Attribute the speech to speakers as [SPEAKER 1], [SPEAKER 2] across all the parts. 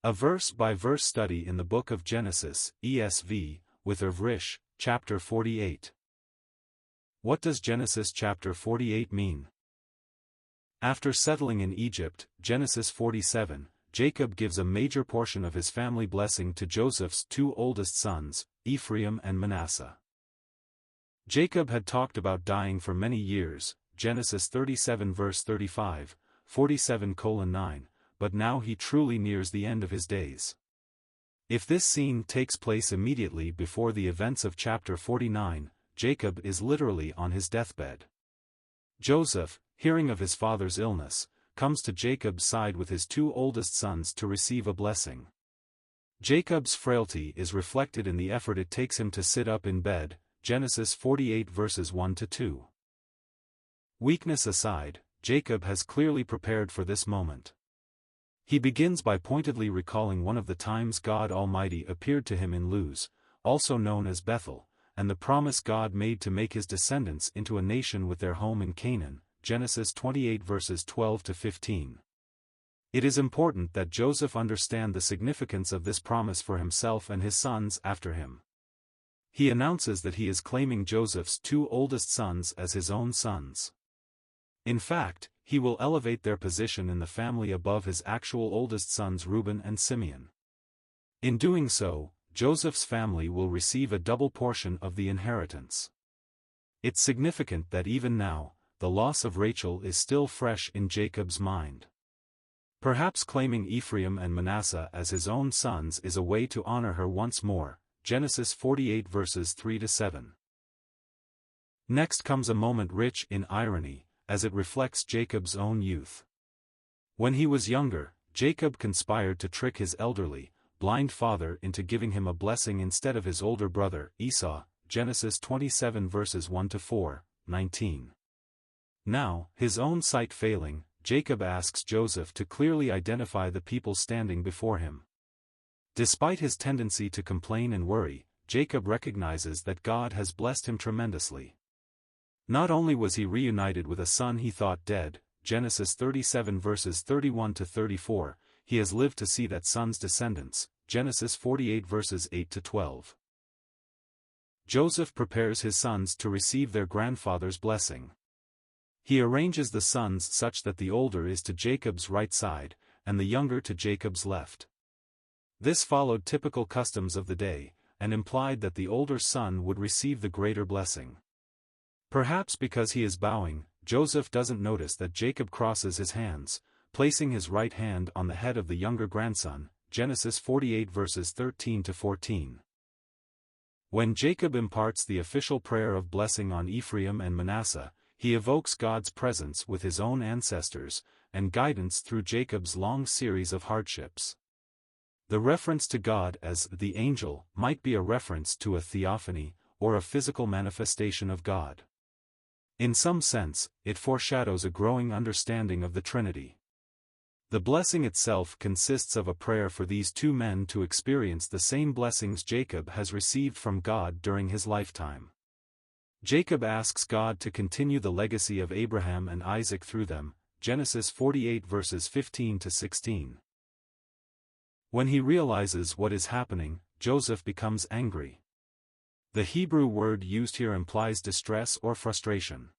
[SPEAKER 1] A verse-by-verse study in the book of Genesis, ESV, with Irv Risch, chapter 48. What does Genesis chapter 48 mean? After settling in Egypt, Genesis 47, Jacob gives a major portion of his family blessing to Joseph's two oldest sons, Ephraim and Manasseh. Jacob had talked about dying for many years, Genesis 37 verse 35, 47:9, but now he truly nears the end of his days. If this scene takes place immediately before the events of chapter 49, Jacob is literally on his deathbed. Joseph, hearing of his father's illness, comes to Jacob's side with his two oldest sons to receive a blessing. Jacob's frailty is reflected in the effort it takes him to sit up in bed, Genesis 48 verses 1-2. Weakness aside, Jacob has clearly prepared for this moment. He begins by pointedly recalling one of the times God Almighty appeared to him in Luz, also known as Bethel, and the promise God made to make his descendants into a nation with their home in Canaan, Genesis 28 verses 12-15. It is important that Joseph understand the significance of this promise for himself and his sons after him. He announces that he is claiming Joseph's two oldest sons as his own sons. In fact, he will elevate their position in the family above his actual oldest sons Reuben and Simeon. In doing so, Joseph's family will receive a double portion of the inheritance. It's significant that even now, the loss of Rachel is still fresh in Jacob's mind. Perhaps claiming Ephraim and Manasseh as his own sons is a way to honor her once more, Genesis 48 verses 3-7. Next comes a moment rich in irony, as it reflects Jacob's own youth. When he was younger, Jacob conspired to trick his elderly, blind father into giving him a blessing instead of his older brother, Esau, Genesis 27 verses 1-4, 19. Now, his own sight failing, Jacob asks Joseph to clearly identify the people standing before him. Despite his tendency to complain and worry, Jacob recognizes that God has blessed him tremendously. Not only was he reunited with a son he thought dead, Genesis 37 verses 31-34, he has lived to see that son's descendants, Genesis 48 verses 8-12. Joseph prepares his sons to receive their grandfather's blessing. He arranges the sons such that the older is to Jacob's right side, and the younger to Jacob's left. This followed typical customs of the day, and implied that the older son would receive the greater blessing. Perhaps because he is bowing, Joseph doesn't notice that Jacob crosses his hands, placing his right hand on the head of the younger grandson, Genesis 48 verses 13-14. When Jacob imparts the official prayer of blessing on Ephraim and Manasseh, he evokes God's presence with his own ancestors, and guidance through Jacob's long series of hardships. The reference to God as the angel might be a reference to a theophany, or a physical manifestation of God. In some sense, it foreshadows a growing understanding of the Trinity. The blessing itself consists of a prayer for these two men to experience the same blessings Jacob has received from God during his lifetime. Jacob asks God to continue the legacy of Abraham and Isaac through them, Genesis 48 verses 15-16. When he realizes what is happening, Joseph becomes angry. The Hebrew word used here implies distress or frustration.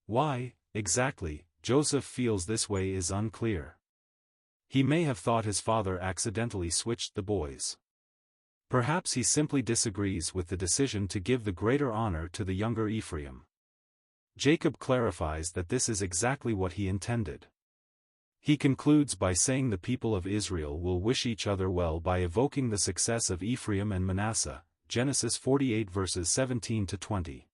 [SPEAKER 1] Why, exactly, Joseph feels this way is unclear. He may have thought his father accidentally switched the boys. Perhaps he simply disagrees with the decision to give the greater honor to the younger Ephraim. Jacob clarifies that this is exactly what he intended. He concludes by saying the people of Israel will wish each other well by evoking the success of Ephraim and Manasseh, Genesis 48 verses 17-20.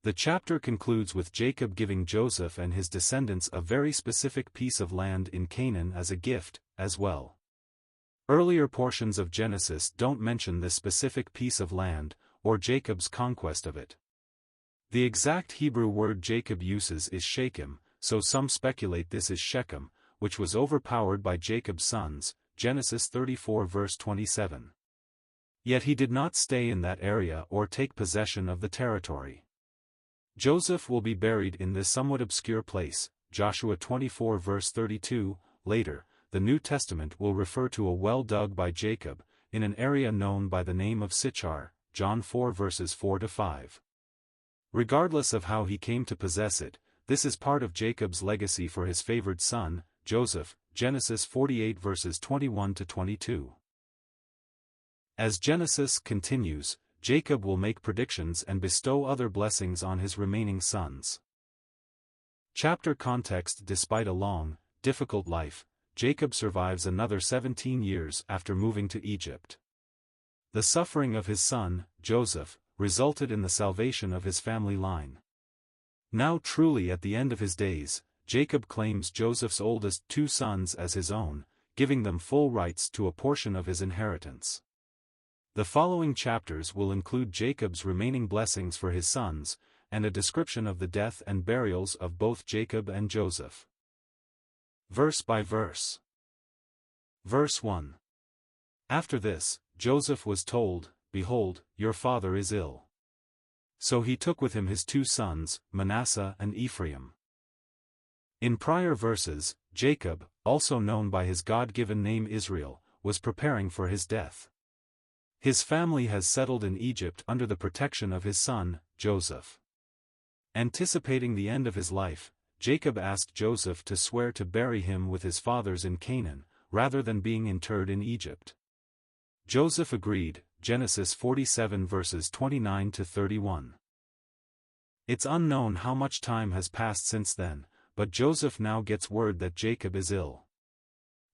[SPEAKER 1] The chapter concludes with Jacob giving Joseph and his descendants a very specific piece of land in Canaan as a gift, as well. Earlier portions of Genesis don't mention this specific piece of land, or Jacob's conquest of it. The exact Hebrew word Jacob uses is Shechem, so some speculate this is Shechem, which was overpowered by Jacob's sons, Genesis 34 verse 27. Yet he did not stay in that area or take possession of the territory. Joseph will be buried in this somewhat obscure place, Joshua 24 verse 32, later, the New Testament will refer to a well dug by Jacob, in an area known by the name of Sichar, John 4 verses 4-5. Regardless of how he came to possess it, this is part of Jacob's legacy for his favored son, Joseph, Genesis 48 verses 21-22. As Genesis continues, Jacob will make predictions and bestow other blessings on his remaining sons. Chapter context: despite a long, difficult life, Jacob survives another 17 years after moving to Egypt. The suffering of his son, Joseph, resulted in the salvation of his family line. Now truly at the end of his days, Jacob claims Joseph's oldest two sons as his own, giving them full rights to a portion of his inheritance. The following chapters will include Jacob's remaining blessings for his sons, and a description of the death and burials of both Jacob and Joseph. Verse by verse. Verse 1. After this, Joseph was told, "Behold, your father is ill." So he took with him his two sons, Manasseh and Ephraim. In prior verses, Jacob, also known by his God-given name Israel, was preparing for his death. His family has settled in Egypt under the protection of his son, Joseph. Anticipating the end of his life, Jacob asked Joseph to swear to bury him with his fathers in Canaan, rather than being interred in Egypt. Joseph agreed, Genesis 47 verses 29-31. It's unknown how much time has passed since then, but Joseph now gets word that Jacob is ill.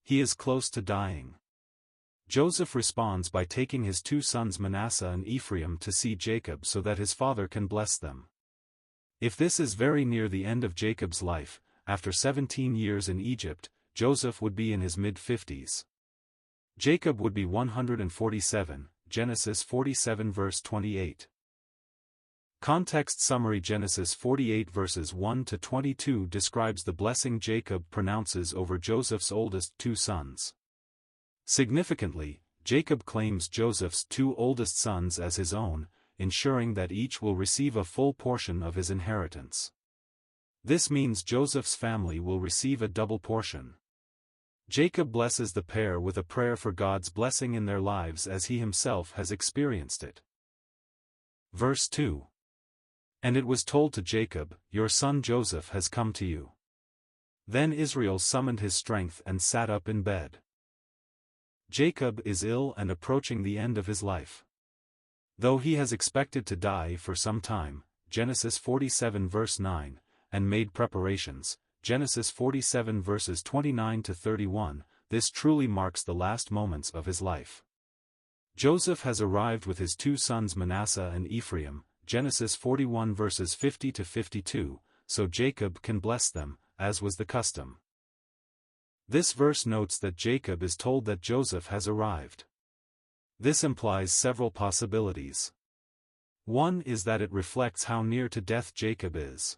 [SPEAKER 1] He is close to dying. Joseph responds by taking his two sons Manasseh and Ephraim to see Jacob so that his father can bless them. If this is very near the end of Jacob's life, after 17 years in Egypt, Joseph would be in his mid-50s. Jacob would be 147, Genesis 47 verse 28. Context summary: Genesis 48 verses 1-22 describes the blessing Jacob pronounces over Joseph's oldest two sons. Significantly, Jacob claims Joseph's two oldest sons as his own, ensuring that each will receive a full portion of his inheritance. This means Joseph's family will receive a double portion. Jacob blesses the pair with a prayer for God's blessing in their lives as he himself has experienced it. Verse 2. And it was told to Jacob, "Your son Joseph has come to you." Then Israel summoned his strength and sat up in bed. Jacob is ill and approaching the end of his life. Though he has expected to die for some time, Genesis 47 verse 9, and made preparations, Genesis 47 verses 29-31, this truly marks the last moments of his life. Joseph has arrived with his two sons Manasseh and Ephraim, Genesis 41 verses 50-52, so Jacob can bless them, as was the custom. This verse notes that Jacob is told that Joseph has arrived. This implies several possibilities. One is that it reflects how near to death Jacob is.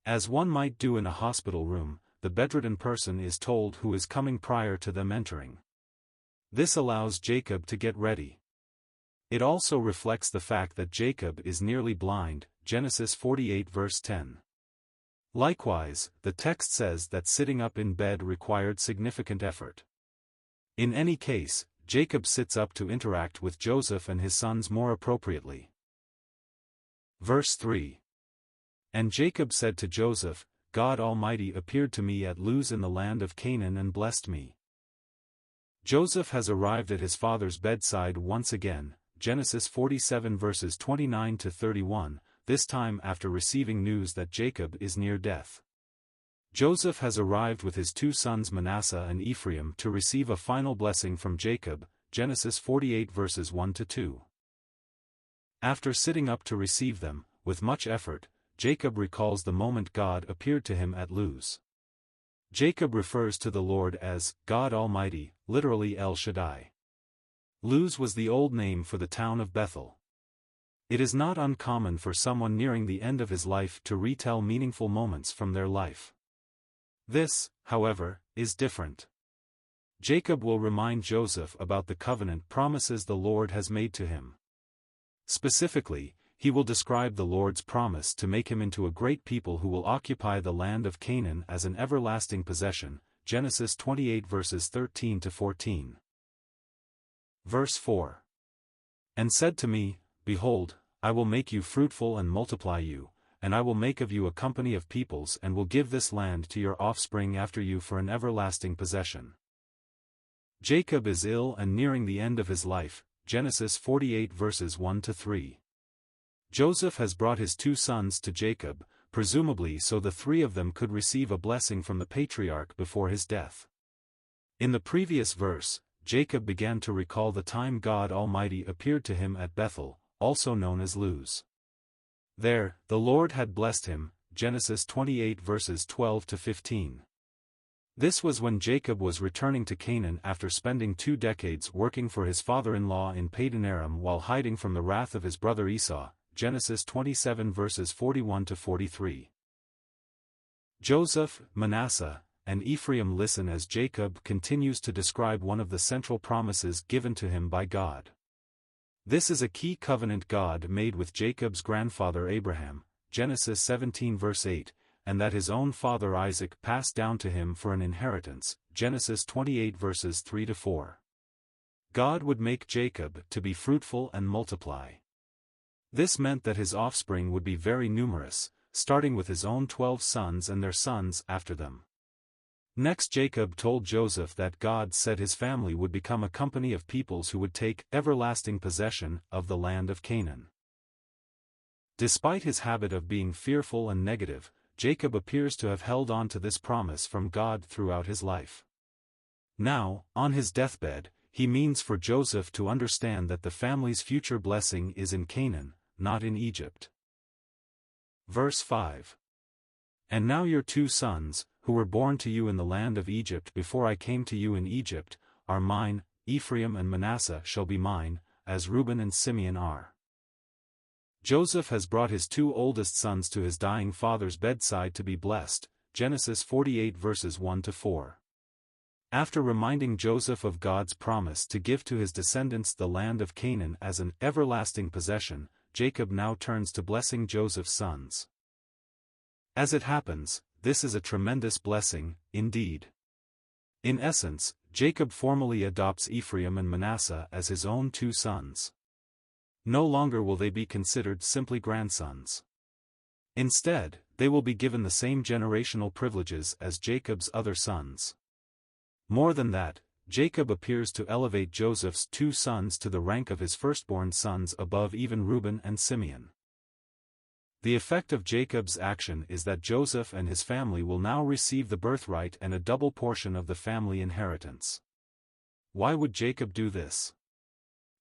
[SPEAKER 1] As one might do in a hospital room, the bedridden person is told who is coming prior to them entering. This allows Jacob to get ready. It also reflects the fact that Jacob is nearly blind, Genesis 48 verse 10. Likewise, the text says that sitting up in bed required significant effort. In any case, Jacob sits up to interact with Joseph and his sons more appropriately. Verse 3. And Jacob said to Joseph, "God Almighty appeared to me at Luz in the land of Canaan and blessed me." Joseph has arrived at his father's bedside once again, Genesis 47 verses 29-31, this time after receiving news that Jacob is near death. Joseph has arrived with his two sons Manasseh and Ephraim to receive a final blessing from Jacob, Genesis 48 verses 1-2. After sitting up to receive them, with much effort, Jacob recalls the moment God appeared to him at Luz. Jacob refers to the Lord as God Almighty, literally El Shaddai. Luz was the old name for the town of Bethel. It is not uncommon for someone nearing the end of his life to retell meaningful moments from their life. This, however, is different. Jacob will remind Joseph about the covenant promises the Lord has made to him. Specifically, he will describe the Lord's promise to make him into a great people who will occupy the land of Canaan as an everlasting possession, Genesis 28 verses 13 to 14. Verse 4. And said to me, Behold, I will make you fruitful and multiply you, and I will make of you a company of peoples and will give this land to your offspring after you for an everlasting possession. Jacob is ill and nearing the end of his life, Genesis 48 verses 1 to 3. Joseph has brought his 2 sons to Jacob, presumably so the 3 of them could receive a blessing from the patriarch before his death. In the previous verse, Jacob began to recall the time God Almighty appeared to him at Bethel, also known as Luz. There, the Lord had blessed him, Genesis 28 verses 12 to 15. This was when Jacob was returning to Canaan after spending 2 decades working for his father-in-law in Padan Aram while hiding from the wrath of his brother Esau, Genesis 27 verses 41 to 43. Joseph, Manasseh, and Ephraim listen as Jacob continues to describe one of the central promises given to him by God. This is a key covenant God made with Jacob's grandfather Abraham, Genesis 17 verse 8, and that his own father Isaac passed down to him for an inheritance, Genesis 28 verses 3 to 4. God would make Jacob to be fruitful and multiply. This meant that his offspring would be very numerous, starting with his own 12 sons and their sons after them. Next Jacob told Joseph that God said his family would become a company of peoples who would take everlasting possession of the land of Canaan. Despite his habit of being fearful and negative, Jacob appears to have held on to this promise from God throughout his life. Now, on his deathbed, he means for Joseph to understand that the family's future blessing is in Canaan, not in Egypt. Verse 5. And now your 2 sons, who were born to you in the land of Egypt before I came to you in Egypt, are mine, Ephraim and Manasseh shall be mine, as Reuben and Simeon are. Joseph has brought his 2 oldest sons to his dying father's bedside to be blessed, Genesis 48 verses 1 to 4. After reminding Joseph of God's promise to give to his descendants the land of Canaan as an everlasting possession, Jacob now turns to blessing Joseph's sons. As it happens, this is a tremendous blessing, indeed. In essence, Jacob formally adopts Ephraim and Manasseh as his own 2 sons. No longer will they be considered simply grandsons. Instead, they will be given the same generational privileges as Jacob's other sons. More than that, Jacob appears to elevate Joseph's 2 sons to the rank of his firstborn sons above even Reuben and Simeon. The effect of Jacob's action is that Joseph and his family will now receive the birthright and a double portion of the family inheritance. Why would Jacob do this?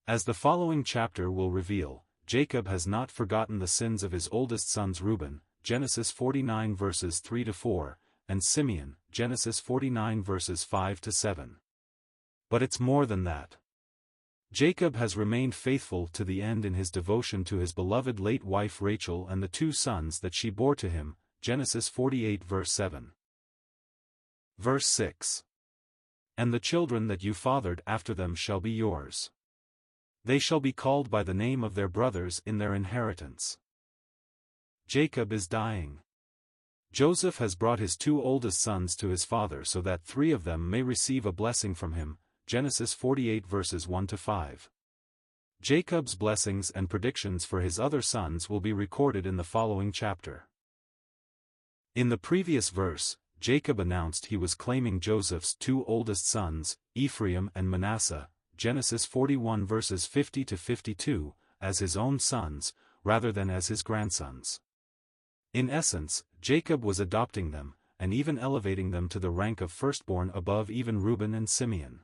[SPEAKER 1] As the following chapter will reveal, Jacob has not forgotten the sins of his oldest sons Reuben, Genesis 49 verses 3 to 4, and Simeon, Genesis 49 verses 5 to 7. But it's more than that. Jacob has remained faithful to the end in his devotion to his beloved late wife Rachel and the 2 sons that she bore to him, Genesis 48 verse 7. Verse 6. And the children that you fathered after them shall be yours. They shall be called by the name of their brothers in their inheritance. Jacob is dying. Joseph has brought his 2 oldest sons to his father so that 3 of them may receive a blessing from him, Genesis 48 verses 1 to 5. Jacob's blessings and predictions for his other sons will be recorded in the following chapter. In the previous verse, Jacob announced he was claiming Joseph's 2 oldest sons, Ephraim and Manasseh, Genesis 41 verses 50 to 52, as his own sons, rather than as his grandsons. In essence, Jacob was adopting them, and even elevating them to the rank of firstborn above even Reuben and Simeon.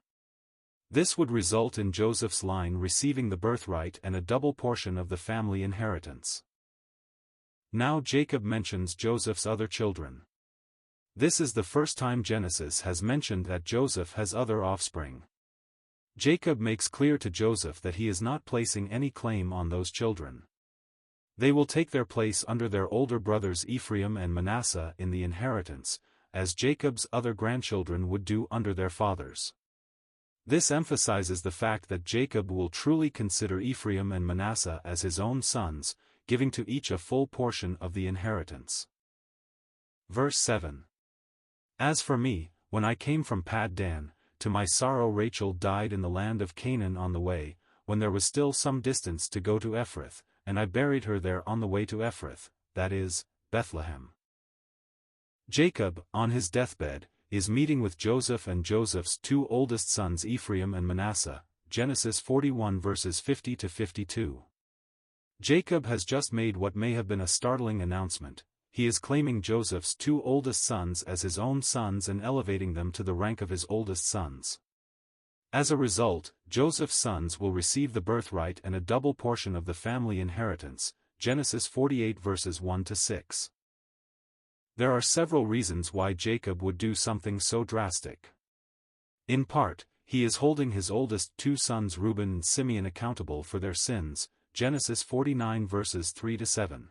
[SPEAKER 1] This would result in Joseph's line receiving the birthright and a double portion of the family inheritance. Now Jacob mentions Joseph's other children. This is the first time Genesis has mentioned that Joseph has other offspring. Jacob makes clear to Joseph that he is not placing any claim on those children. They will take their place under their older brothers Ephraim and Manasseh in the inheritance, as Jacob's other grandchildren would do under their fathers. This emphasizes the fact that Jacob will truly consider Ephraim and Manasseh as his own sons, giving to each a full portion of the inheritance. Verse 7. As for me, When I came from Paddan, to my sorrow Rachel died in the land of Canaan on the way, when there was still some distance to go to Ephrath, and I buried her there on the way to Ephrath, that is, Bethlehem. Jacob, on his deathbed, is meeting with Joseph and Joseph's two oldest sons Ephraim and Manasseh, Genesis 41 verses 50 to 52. Jacob has just made what may have been a startling announcement. He is claiming Joseph's two oldest sons as his own sons and elevating them to the rank of his oldest sons. As a result, Joseph's sons will receive the birthright and a double portion of the family inheritance, Genesis 48 verses 1 to 6. There are several reasons why Jacob would do something so drastic. In part, he is holding his oldest two sons Reuben and Simeon accountable for their sins, Genesis 49 verses 3 to 7.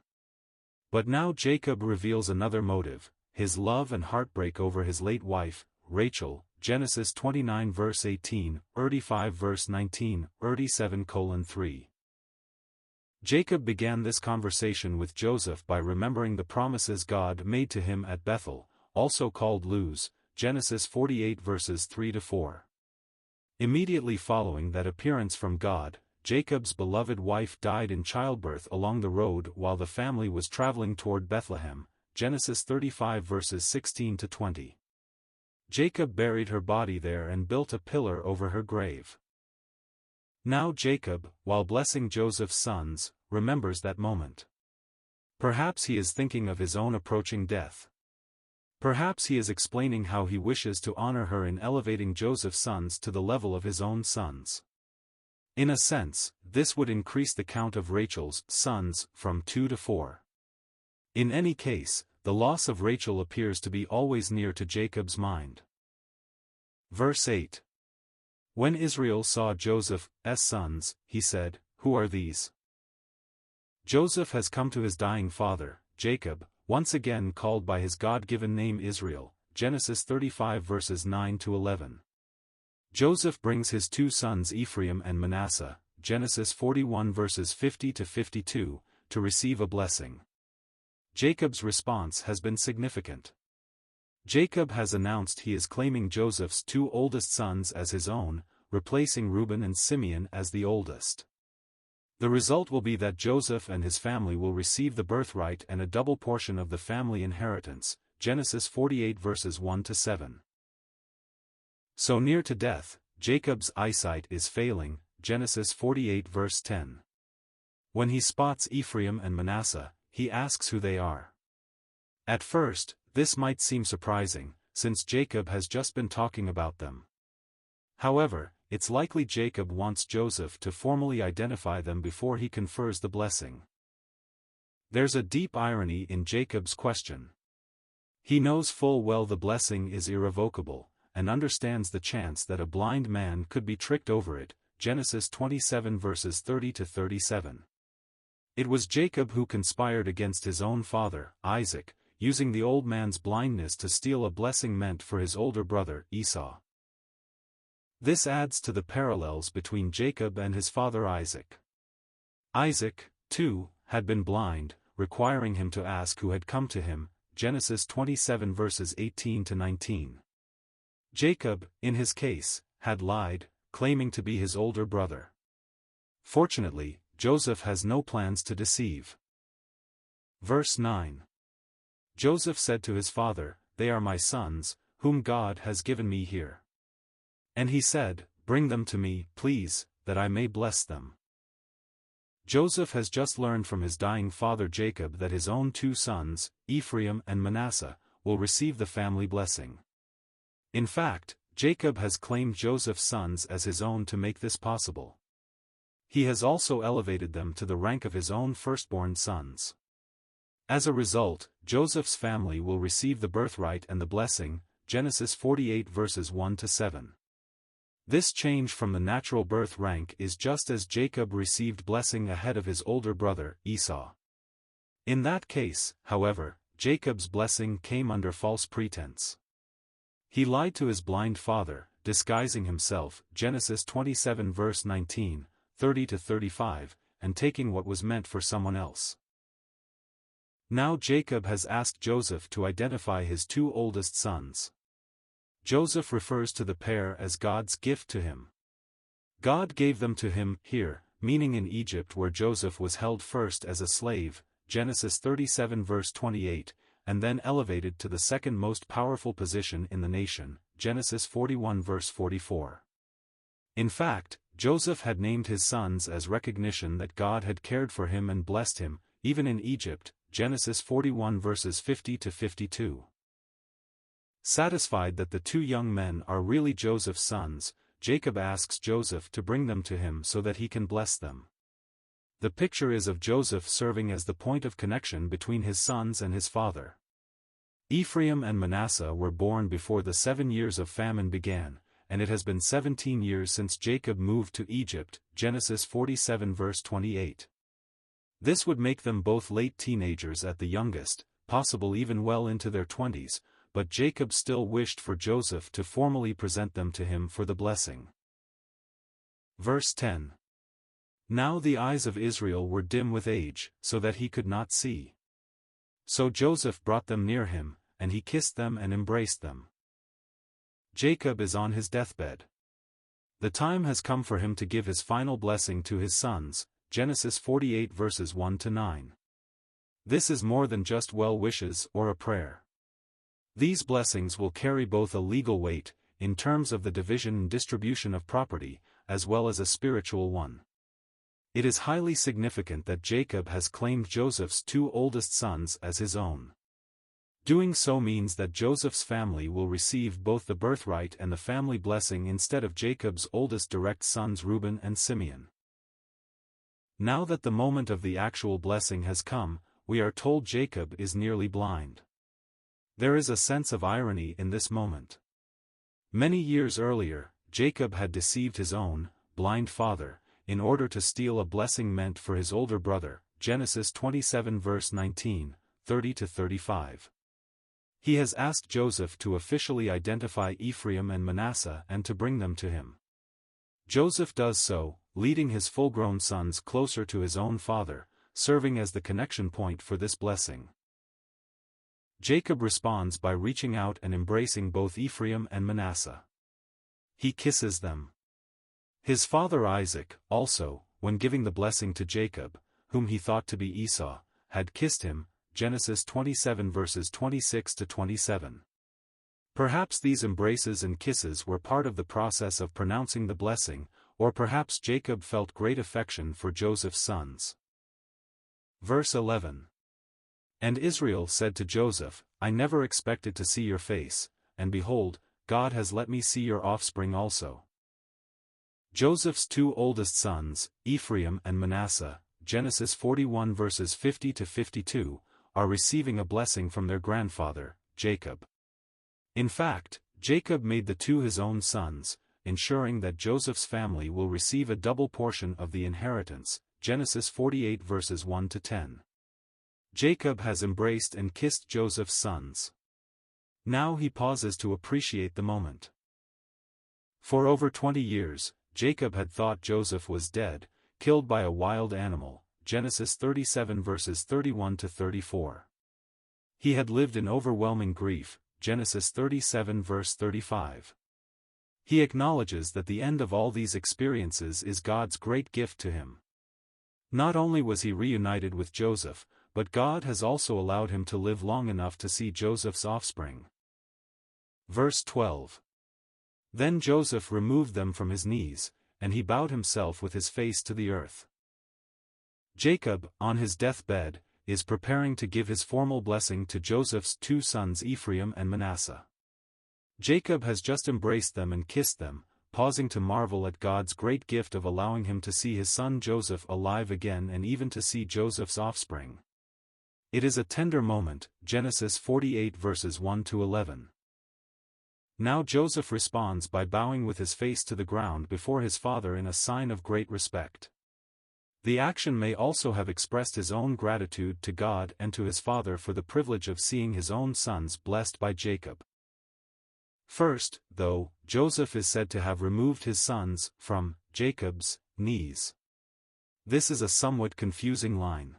[SPEAKER 1] But now Jacob reveals another motive, his love and heartbreak over his late wife, Rachel, Genesis 29 verse 18, 35 verse 19, 37:3. Jacob began this conversation with Joseph by remembering the promises God made to him at Bethel, also called Luz, Genesis 48 verses 3 to 4. Immediately following that appearance from God, Jacob's beloved wife died in childbirth along the road while the family was traveling toward Bethlehem, Genesis 35 verses 16 to 20. Jacob buried her body there and built a pillar over her grave. Now Jacob, while blessing Joseph's sons, remembers that moment. Perhaps he is thinking of his own approaching death. Perhaps he is explaining how he wishes to honor her in elevating Joseph's sons to the level of his own sons. In a sense, this would increase the count of Rachel's sons from 2 to 4. In any case, the loss of Rachel appears to be always near to Jacob's mind. Verse 8. When Israel saw Joseph's sons, he said, "Who are these?" Joseph has come to his dying father, Jacob, once again called by his God-given name Israel, Genesis 35 verses 9 to 11. Joseph brings his two sons Ephraim and Manasseh, Genesis 41 verses 50 to 52, to receive a blessing. Jacob's response has been significant. Jacob has announced he is claiming Joseph's two oldest sons as his own, replacing Reuben and Simeon as the oldest. The result will be that Joseph and his family will receive the birthright and a double portion of the family inheritance, Genesis 48 verses 1 to 7. So near to death, Jacob's eyesight is failing, Genesis 48 verse 10. When he spots Ephraim and Manasseh, he asks who they are. At first, this might seem surprising, since Jacob has just been talking about them. However, it's likely Jacob wants Joseph to formally identify them before he confers the blessing. There's a deep irony in Jacob's question. He knows full well the blessing is irrevocable, and understands the chance that a blind man could be tricked over it, Genesis 27 verses 30 to 37. It was Jacob who conspired against his own father, Isaac, using the old man's blindness to steal a blessing meant for his older brother, Esau. This adds to the parallels between Jacob and his father Isaac. Isaac, too, had been blind, requiring him to ask who had come to him, Genesis 27 verses 18 to 19. Jacob, in his case, had lied, claiming to be his older brother. Fortunately, Joseph has no plans to deceive. Verse 9. Joseph said to his father, "They are my sons, whom God has given me here." And he said, "Bring them to me, please, that I may bless them." Joseph has just learned from his dying father Jacob that his own two sons, Ephraim and Manasseh, will receive the family blessing. In fact, Jacob has claimed Joseph's sons as his own to make this possible. He has also elevated them to the rank of his own firstborn sons. As a result, Joseph's family will receive the birthright and the blessing, Genesis 48 verses 1 to 7. This change from the natural birth rank is just as Jacob received blessing ahead of his older brother, Esau. In that case, however, Jacob's blessing came under false pretense. He lied to his blind father, disguising himself, Genesis 27 verse 19, 30 to 35, and taking what was meant for someone else. Now Jacob has asked Joseph to identify his two oldest sons. Joseph refers to the pair as God's gift to him. God gave them to him here, meaning in Egypt where Joseph was held first as a slave, Genesis 37 verse 28, and then elevated to the second most powerful position in the nation, Genesis 41 verse 44. In fact, Joseph had named his sons as recognition that God had cared for him and blessed him, even in Egypt, Genesis 41 verses 50 to 52. Satisfied that the two young men are really Joseph's sons, Jacob asks Joseph to bring them to him so that he can bless them. The picture is of Joseph serving as the point of connection between his sons and his father. Ephraim and Manasseh were born before the 7 years of famine began, and it has been 17 years since Jacob moved to Egypt, Genesis 47 verse 28. This would make them both late teenagers at the youngest, possible even well into their 20s, but Jacob still wished for Joseph to formally present them to him for the blessing. Verse 10. Now the eyes of Israel were dim with age, so that he could not see. So Joseph brought them near him, and he kissed them and embraced them. Jacob is on his deathbed. The time has come for him to give his final blessing to his sons, Genesis 48 verses 1 to 9. This is more than just well wishes or a prayer. These blessings will carry both a legal weight, in terms of the division and distribution of property, as well as a spiritual one. It is highly significant that Jacob has claimed Joseph's two oldest sons as his own. Doing so means that Joseph's family will receive both the birthright and the family blessing instead of Jacob's oldest direct sons Reuben and Simeon. Now that the moment of the actual blessing has come, we are told Jacob is nearly blind. There is a sense of irony in this moment. Many years earlier, Jacob had deceived his own, blind father, in order to steal a blessing meant for his older brother, Genesis 27 verse 19, 30 to 35. He has asked Joseph to officially identify Ephraim and Manasseh and to bring them to him. Joseph does so, leading his full-grown sons closer to his own father, serving as the connection point for this blessing. Jacob responds by reaching out and embracing both Ephraim and Manasseh. He kisses them. His father Isaac, also, when giving the blessing to Jacob, whom he thought to be Esau, had kissed him, Genesis 27 verses 26 to 27. Perhaps these embraces and kisses were part of the process of pronouncing the blessing, or perhaps Jacob felt great affection for Joseph's sons. Verse 11. And Israel said to Joseph, I never expected to see your face, and behold, God has let me see your offspring also. Joseph's two oldest sons, Ephraim and Manasseh, Genesis 41 verses 50 to 52, are receiving a blessing from their grandfather, Jacob. In fact, Jacob made the two his own sons, ensuring that Joseph's family will receive a double portion of the inheritance, Genesis 48 verses 1 to 10. Jacob has embraced and kissed Joseph's sons. Now he pauses to appreciate the moment. For over 20 years, Jacob had thought Joseph was dead, killed by a wild animal, Genesis 37 verses 31 to 34. He had lived in overwhelming grief, Genesis 37 verse 35. He acknowledges that the end of all these experiences is God's great gift to him. Not only was he reunited with Joseph, but God has also allowed him to live long enough to see Joseph's offspring. Verse 12. Then Joseph removed them from his knees, and he bowed himself with his face to the earth. Jacob, on his deathbed, is preparing to give his formal blessing to Joseph's two sons Ephraim and Manasseh. Jacob has just embraced them and kissed them, pausing to marvel at God's great gift of allowing him to see his son Joseph alive again and even to see Joseph's offspring. It is a tender moment, Genesis 48 verses 1 to 11. Now Joseph responds by bowing with his face to the ground before his father in a sign of great respect. The action may also have expressed his own gratitude to God and to his father for the privilege of seeing his own sons blessed by Jacob. First, though, Joseph is said to have removed his sons from Jacob's knees. This is a somewhat confusing line.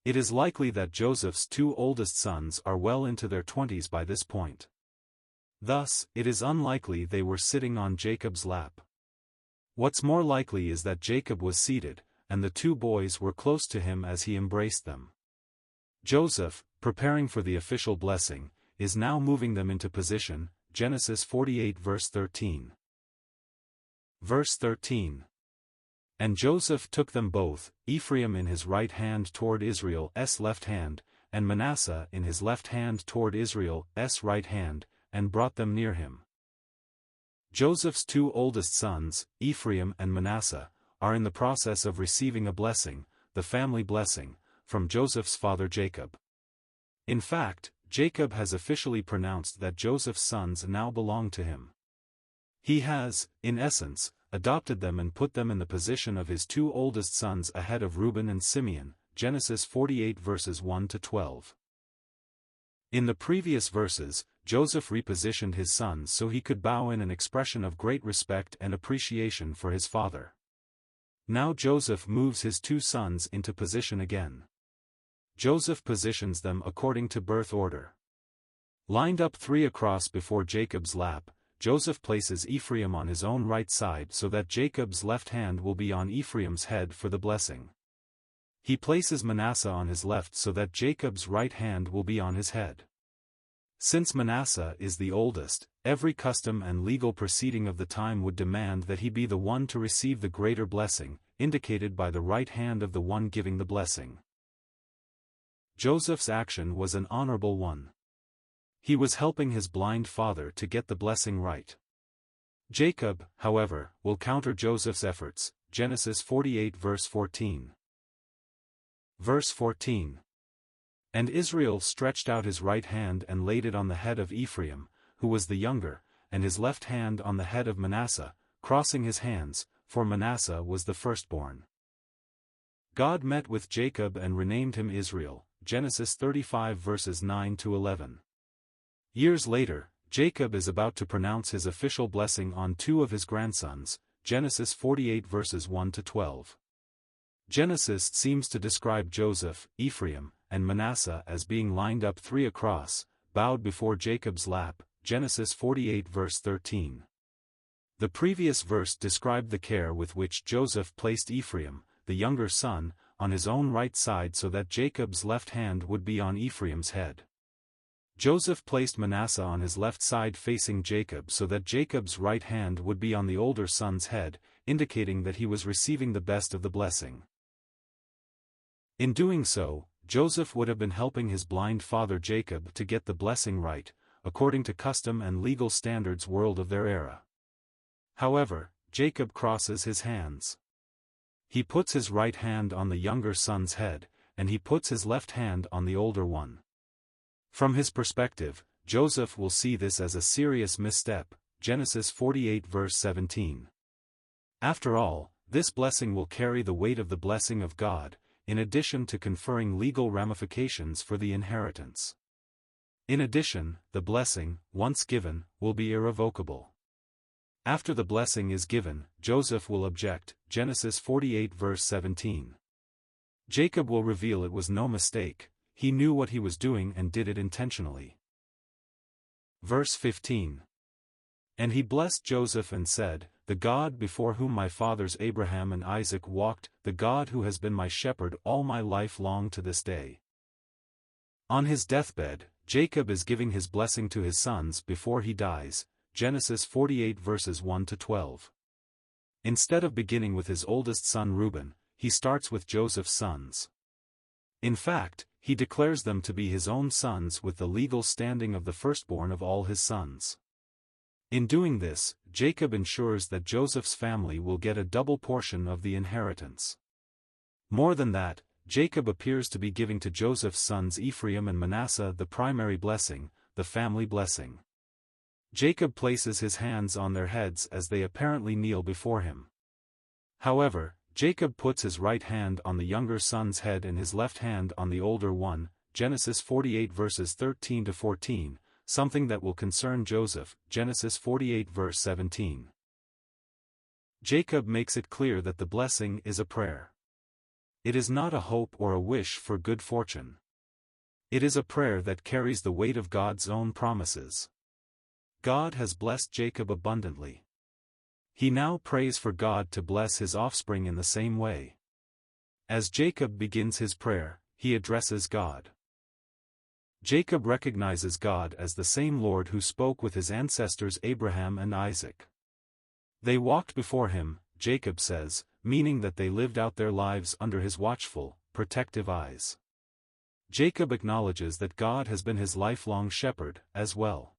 [SPEAKER 1] It is likely that Joseph's two oldest sons are well into their 20s by this point. Thus, it is unlikely they were sitting on Jacob's lap. What's more likely is that Jacob was seated, and the two boys were close to him as he embraced them. Joseph, preparing for the official blessing, is now moving them into position. Genesis 48 verse 13. Verse 13. And Joseph took them both, Ephraim in his right hand toward Israel's left hand, and Manasseh in his left hand toward Israel's right hand, and brought them near him. Joseph's two oldest sons, Ephraim and Manasseh, are in the process of receiving a blessing, the family blessing, from Joseph's father Jacob. In fact, Jacob has officially pronounced that Joseph's sons now belong to him. He has, in essence, adopted them and put them in the position of his two oldest sons ahead of Reuben and Simeon. Genesis 48 verses 1 to 12. In the previous verses, Joseph repositioned his sons so he could bow in an expression of great respect and appreciation for his father. Now Joseph moves his two sons into position again. Joseph positions them according to birth order. Lined up three across before Jacob's lap, Joseph places Ephraim on his own right side so that Jacob's left hand will be on Ephraim's head for the blessing. He places Manasseh on his left so that Jacob's right hand will be on his head. Since Manasseh is the oldest, every custom and legal proceeding of the time would demand that he be the one to receive the greater blessing, indicated by the right hand of the one giving the blessing. Joseph's action was an honorable one. He was helping his blind father to get the blessing right. Jacob, however, will counter Joseph's efforts. Genesis 48 verse 14. Verse 14. And Israel stretched out his right hand and laid it on the head of Ephraim, who was the younger, and his left hand on the head of Manasseh, crossing his hands, for Manasseh was the firstborn. God met with Jacob and renamed him Israel. Genesis 35 verses 9 to 11. Years later, Jacob is about to pronounce his official blessing on two of his grandsons. Genesis 48 verses 1 to 12. Genesis seems to describe Joseph, Ephraim, and Manasseh as being lined up three across, bowed before Jacob's lap. Genesis 48 verse 13. The previous verse described the care with which Joseph placed Ephraim, the younger son, on his own right side so that Jacob's left hand would be on Ephraim's head. Joseph placed Manasseh on his left side facing Jacob so that Jacob's right hand would be on the older son's head, indicating that he was receiving the best of the blessing. In doing so, Joseph would have been helping his blind father Jacob to get the blessing right, according to custom and legal standards world of their era. However, Jacob crosses his hands. He puts his right hand on the younger son's head, and he puts his left hand on the older one. From his perspective, Joseph will see this as a serious misstep. Genesis 48 verse 17. After all, this blessing will carry the weight of the blessing of God, in addition to conferring legal ramifications for the inheritance. In addition, the blessing, once given, will be irrevocable. After the blessing is given, Joseph will object. Genesis 48 verse 17. Jacob will reveal it was no mistake, he knew what he was doing and did it intentionally. Verse 15. And he blessed Joseph and said, The God before whom my fathers Abraham and Isaac walked, the God who has been my shepherd all my life long to this day. On his deathbed, Jacob is giving his blessing to his sons before he dies. Genesis 48 verses 1 to 12. Instead of beginning with his oldest son Reuben, he starts with Joseph's sons. In fact, he declares them to be his own sons with the legal standing of the firstborn of all his sons. In doing this, Jacob ensures that Joseph's family will get a double portion of the inheritance. More than that, Jacob appears to be giving to Joseph's sons Ephraim and Manasseh the primary blessing, the family blessing. Jacob places his hands on their heads as they apparently kneel before him. However, Jacob puts his right hand on the younger son's head and his left hand on the older one. Genesis 48 verses 13 to 14, something that will concern Joseph. Genesis 48 verse 17. Jacob makes it clear that the blessing is a prayer. It is not a hope or a wish for good fortune. It is a prayer that carries the weight of God's own promises. God has blessed Jacob abundantly. He now prays for God to bless his offspring in the same way. As Jacob begins his prayer, he addresses God. Jacob recognizes God as the same Lord who spoke with his ancestors Abraham and Isaac. They walked before him, Jacob says, meaning that they lived out their lives under his watchful, protective eyes. Jacob acknowledges that God has been his lifelong shepherd, as well.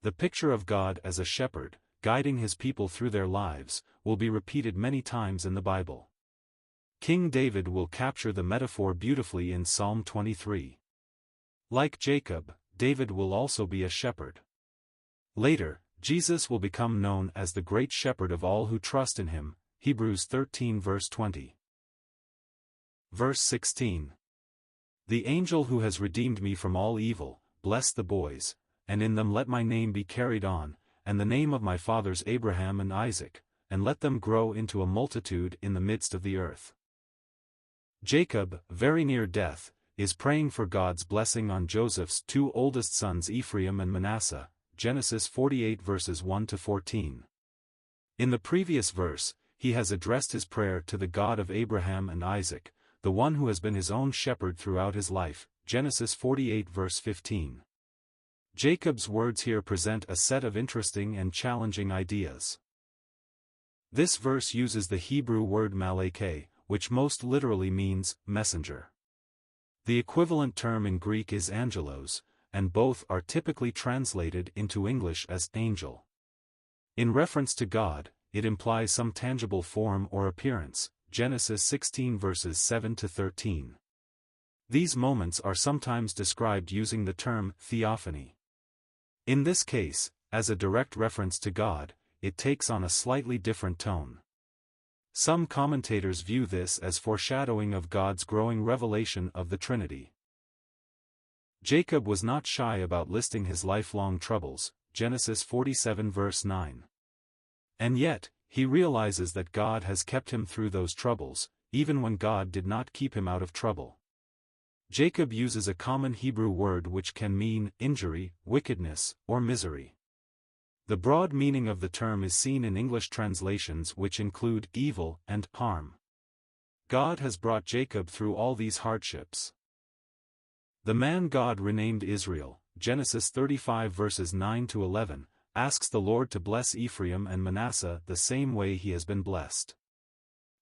[SPEAKER 1] The picture of God as a shepherd, guiding his people through their lives, will be repeated many times in the Bible. King David will capture the metaphor beautifully in Psalm 23. Like Jacob, David will also be a shepherd. Later, Jesus will become known as the great shepherd of all who trust in him, Hebrews 13 verse 20. Verse 16. The angel who has redeemed me from all evil, bless the boys, and in them let my name be carried on, and the name of my fathers Abraham and Isaac, and let them grow into a multitude in the midst of the earth. Jacob, very near death, is praying for God's blessing on Joseph's two oldest sons Ephraim and Manasseh, Genesis 48 verses 1 to 14. In the previous verse, he has addressed his prayer to the God of Abraham and Isaac, the one who has been his own shepherd throughout his life, Genesis 48 verse 15. Jacob's words here present a set of interesting and challenging ideas. This verse uses the Hebrew word malakeh, which most literally means messenger. The equivalent term in Greek is angelos, and both are typically translated into English as angel. In reference to God, it implies some tangible form or appearance, Genesis 16 verses 7 to 13. These moments are sometimes described using the term theophany. In this case, as a direct reference to God, it takes on a slightly different tone. Some commentators view this as foreshadowing of God's growing revelation of the Trinity. Jacob was not shy about listing his lifelong troubles, Genesis 47 verse 9. And yet, he realizes that God has kept him through those troubles, even when God did not keep him out of trouble. Jacob uses a common Hebrew word which can mean injury, wickedness, or misery. The broad meaning of the term is seen in English translations which include evil and harm. God has brought Jacob through all these hardships. The man God renamed Israel, Genesis 35 verses 9 to 11, asks the Lord to bless Ephraim and Manasseh the same way he has been blessed.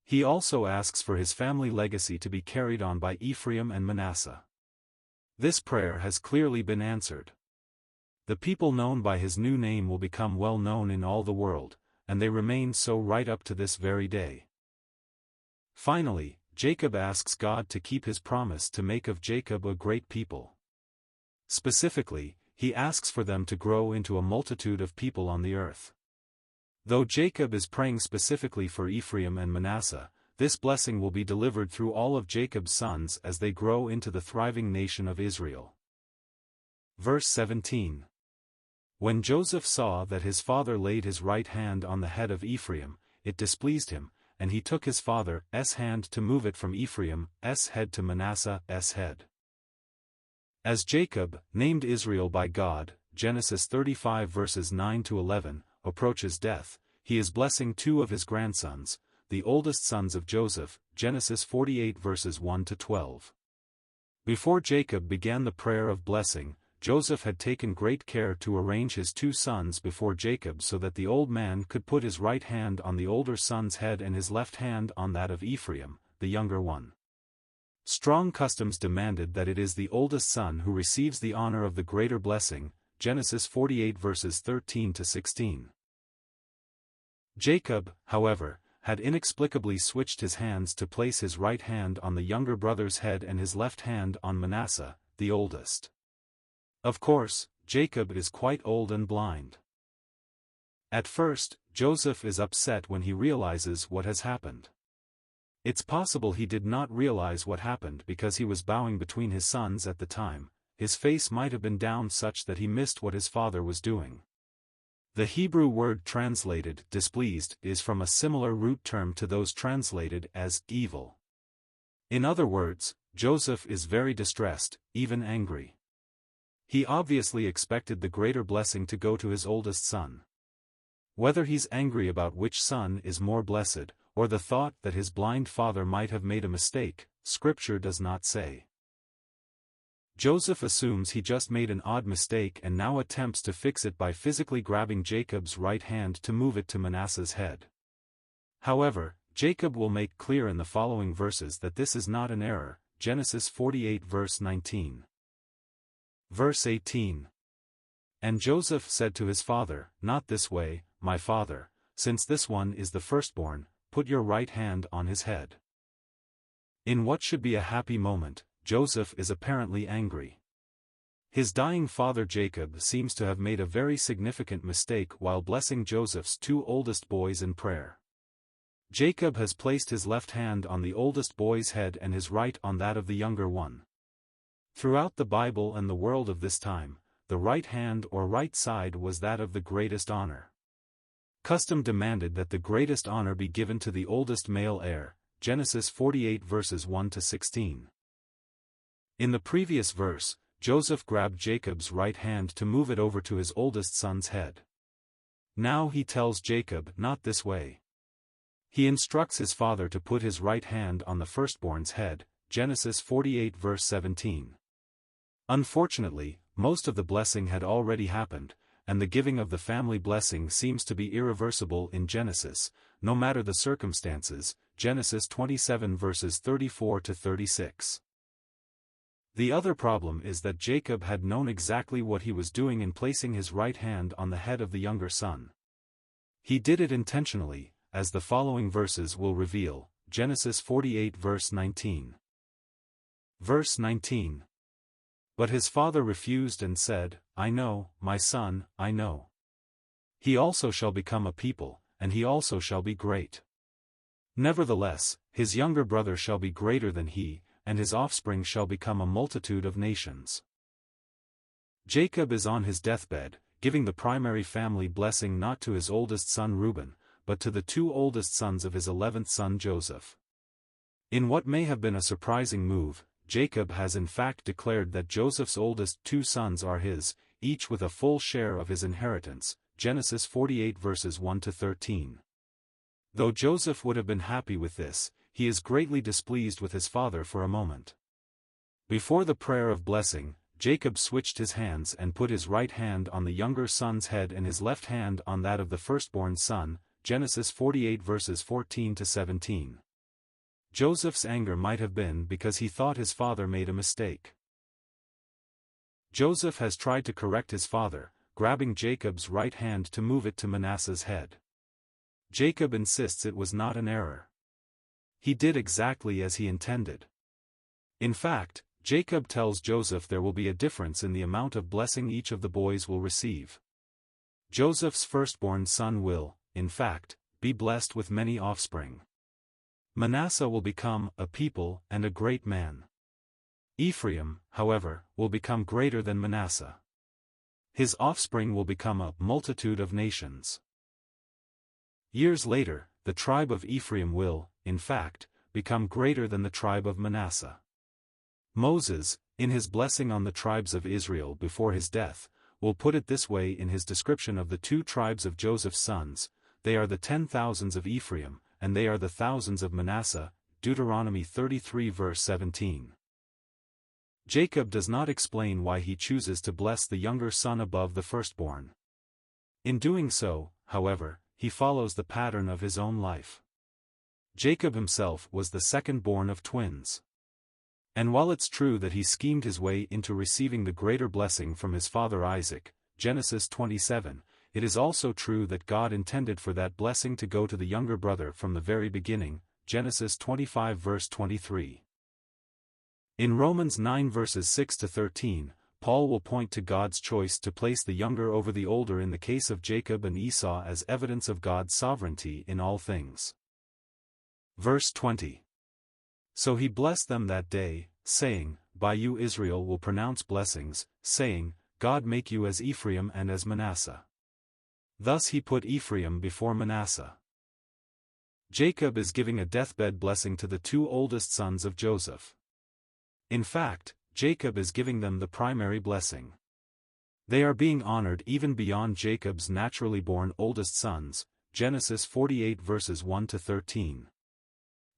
[SPEAKER 1] He also asks for his family legacy to be carried on by Ephraim and Manasseh. This prayer has clearly been answered. The people known by his new name will become well known in all the world, and they remain so right up to this very day. Finally, Jacob asks God to keep his promise to make of Jacob a great people. Specifically, he asks for them to grow into a multitude of people on the earth. Though Jacob is praying specifically for Ephraim and Manasseh, this blessing will be delivered through all of Jacob's sons as they grow into the thriving nation of Israel. Verse 17. When Joseph saw that his father laid his right hand on the head of Ephraim, it displeased him, and he took his father's hand to move it from Ephraim's head to Manasseh's head. As Jacob, named Israel by God, Genesis 35 verses 9 to 11, approaches death, he is blessing two of his grandsons, the oldest sons of Joseph, Genesis 48 verses 1 to 12. Before Jacob began the prayer of blessing, Joseph had taken great care to arrange his two sons before Jacob so that the old man could put his right hand on the older son's head and his left hand on that of Ephraim, the younger one. Strong customs demanded that it is the oldest son who receives the honor of the greater blessing, Genesis 48 verses 13 to 16. Jacob, however, had inexplicably switched his hands to place his right hand on the younger brother's head and his left hand on Manasseh, the oldest. Of course, Jacob is quite old and blind. At first, Joseph is upset when he realizes what has happened. It's possible he did not realize what happened because he was bowing between his sons at the time. His face might have been down such that he missed what his father was doing. The Hebrew word translated displeased is from a similar root term to those translated as evil. In other words, Joseph is very distressed, even angry. He obviously expected the greater blessing to go to his oldest son. Whether he's angry about which son is more blessed, or the thought that his blind father might have made a mistake, Scripture does not say. Joseph assumes he just made an odd mistake and now attempts to fix it by physically grabbing Jacob's right hand to move it to Manasseh's head. However, Jacob will make clear in the following verses that this is not an error. Genesis 48 verse 19. Verse 18. And Joseph said to his father, "Not this way, my father, since this one is the firstborn, put your right hand on his head." In what should be a happy moment, Joseph is apparently angry. His dying father Jacob seems to have made a very significant mistake while blessing Joseph's two oldest boys in prayer. Jacob has placed his left hand on the oldest boy's head and his right on that of the younger one. Throughout the Bible and the world of this time, the right hand or right side was that of the greatest honor. Custom demanded that the greatest honor be given to the oldest male heir, Genesis 48 verses 1 to 16. In the previous verse, Joseph grabbed Jacob's right hand to move it over to his oldest son's head. Now he tells Jacob, "Not this way." He instructs his father to put his right hand on the firstborn's head, Genesis 48 verse 17. Unfortunately, most of the blessing had already happened, and the giving of the family blessing seems to be irreversible in Genesis, no matter the circumstances, Genesis 27 verses 34 to 36. The other problem is that Jacob had known exactly what he was doing in placing his right hand on the head of the younger son. He did it intentionally, as the following verses will reveal, Genesis 48 verse 19. Verse 19. But his father refused and said, "I know, my son, I know. He also shall become a people, and he also shall be great. Nevertheless, his younger brother shall be greater than he, and his offspring shall become a multitude of nations." Jacob is on his deathbed, giving the primary family blessing not to his oldest son Reuben, but to the two oldest sons of his 11th son Joseph. In what may have been a surprising move, Jacob has in fact declared that Joseph's oldest two sons are his, each with a full share of his inheritance, Genesis 48 verses 1 to 13. Though Joseph would have been happy with this, he is greatly displeased with his father for a moment. Before the prayer of blessing, Jacob switched his hands and put his right hand on the younger son's head and his left hand on that of the firstborn son, Genesis 48 verses 14 to 17. Joseph's anger might have been because he thought his father made a mistake. Joseph has tried to correct his father, grabbing Jacob's right hand to move it to Manasseh's head. Jacob insists it was not an error. He did exactly as he intended. In fact, Jacob tells Joseph there will be a difference in the amount of blessing each of the boys will receive. Joseph's firstborn son will, in fact, be blessed with many offspring. Manasseh will become a people and a great man. Ephraim, however, will become greater than Manasseh. His offspring will become a multitude of nations. Years later, the tribe of Ephraim will, in fact, become greater than the tribe of Manasseh. Moses, in his blessing on the tribes of Israel before his death, will put it this way in his description of the two tribes of Joseph's sons: "They are the 10,000s of Ephraim, and they are the thousands of Manasseh," Deuteronomy 33 verse 17. Jacob does not explain why he chooses to bless the younger son above the firstborn. In doing so, however, he follows the pattern of his own life. Jacob himself was the second-born of twins. And while it's true that he schemed his way into receiving the greater blessing from his father Isaac, Genesis 27, it is also true that God intended for that blessing to go to the younger brother from the very beginning, Genesis 25 verse 23. In Romans 9 verses 6 to 13, Paul will point to God's choice to place the younger over the older in the case of Jacob and Esau as evidence of God's sovereignty in all things. Verse 20. So he blessed them that day, saying, "By you Israel will pronounce blessings, saying, God make you as Ephraim and as Manasseh." Thus he put Ephraim before Manasseh. Jacob is giving a deathbed blessing to the two oldest sons of Joseph. In fact, Jacob is giving them the primary blessing. They are being honored even beyond Jacob's naturally born oldest sons, Genesis 48 verses 1 to 13.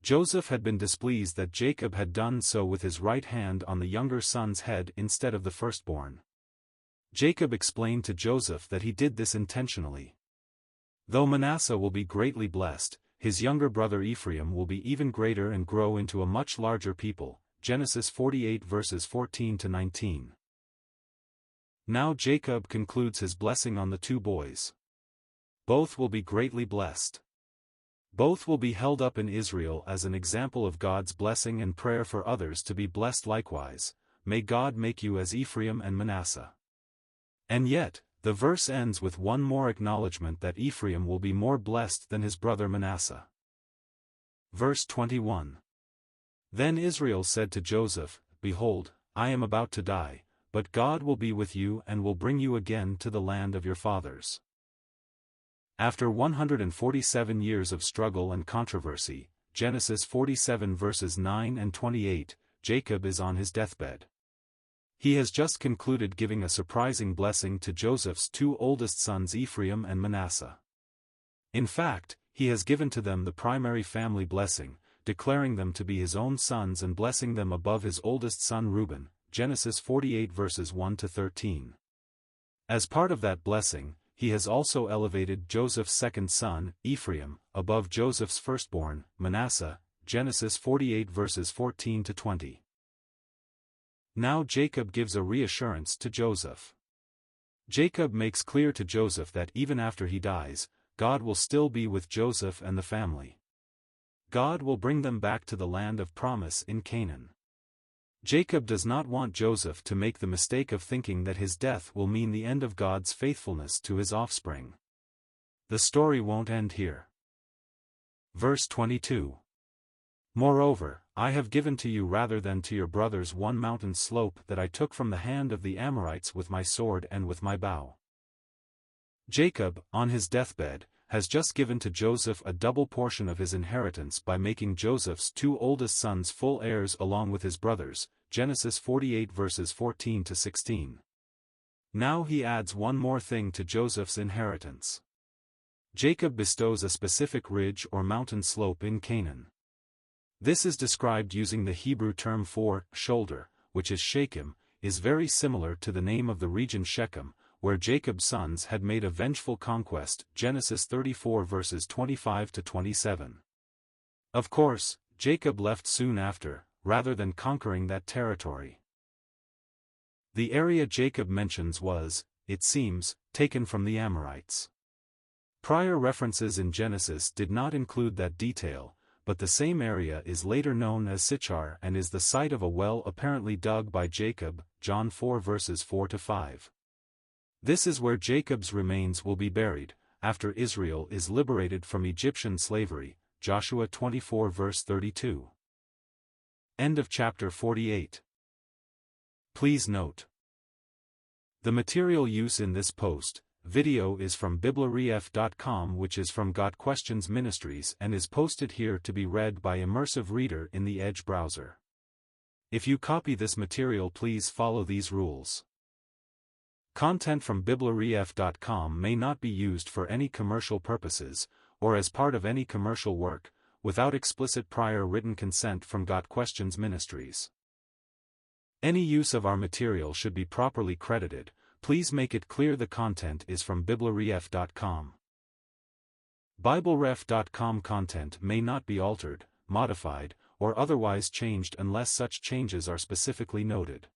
[SPEAKER 1] Joseph had been displeased that Jacob had done so with his right hand on the younger son's head instead of the firstborn. Jacob explained to Joseph that he did this intentionally. Though Manasseh will be greatly blessed, his younger brother Ephraim will be even greater and grow into a much larger people, Genesis 48 verses 14 to 19. Now Jacob concludes his blessing on the two boys. Both will be greatly blessed. Both will be held up in Israel as an example of God's blessing and prayer for others to be blessed likewise. May God make you as Ephraim and Manasseh. And yet, the verse ends with one more acknowledgement that Ephraim will be more blessed than his brother Manasseh. Verse 21. Then Israel said to Joseph, Behold, I am about to die, but God will be with you and will bring you again to the land of your fathers. After 147 years of struggle and controversy, Genesis 47 verses 9 and 28, Jacob is on his deathbed. He has just concluded giving a surprising blessing to Joseph's two oldest sons Ephraim and Manasseh. In fact, he has given to them the primary family blessing, declaring them to be his own sons and blessing them above his oldest son Reuben, Genesis 48 verses 1 to 13. As part of that blessing, he has also elevated Joseph's second son, Ephraim, above Joseph's firstborn, Manasseh, Genesis 48 verses 14 to 20. Now Jacob gives a reassurance to Joseph. Jacob makes clear to Joseph that even after he dies, God will still be with Joseph and the family. God will bring them back to the land of promise in Canaan. Jacob does not want Joseph to make the mistake of thinking that his death will mean the end of God's faithfulness to his offspring. The story won't end here. Verse 22. Moreover, I have given to you rather than to your brothers one mountain slope that I took from the hand of the Amorites with my sword and with my bow. Jacob, on his deathbed, has just given to Joseph a double portion of his inheritance by making Joseph's two oldest sons full heirs along with his brothers, Genesis 48 verses 14 to 16. Now he adds one more thing to Joseph's inheritance. Jacob bestows a specific ridge or mountain slope in Canaan. This is described using the Hebrew term for shoulder, which is Shechem, is very similar to the name of the region Shechem, where Jacob's sons had made a vengeful conquest, Genesis 34 verses 25 to 27. Of course, Jacob left soon after, rather than conquering that territory. The area Jacob mentions was, it seems, taken from the Amorites. Prior references in Genesis did not include that detail, but the same area is later known as Sichar and is the site of a well apparently dug by Jacob, John 4 verses 4 to 5. This is where Jacob's remains will be buried, after Israel is liberated from Egyptian slavery, Joshua 24 verse 32. End of chapter 48. Please note: the material use in this video is from BibleRef.com, which is from Got Questions Ministries and is posted here to be read by immersive reader in the Edge browser. If you copy this material, please follow these rules. Content from BibleRef.com may not be used for any commercial purposes, or as part of any commercial work, without explicit prior written consent from Got Questions Ministries. Any use of our material should be properly credited. Please make it clear the content is from BibleRef.com. BibleRef.com content may not be altered, modified, or otherwise changed unless such changes are specifically noted.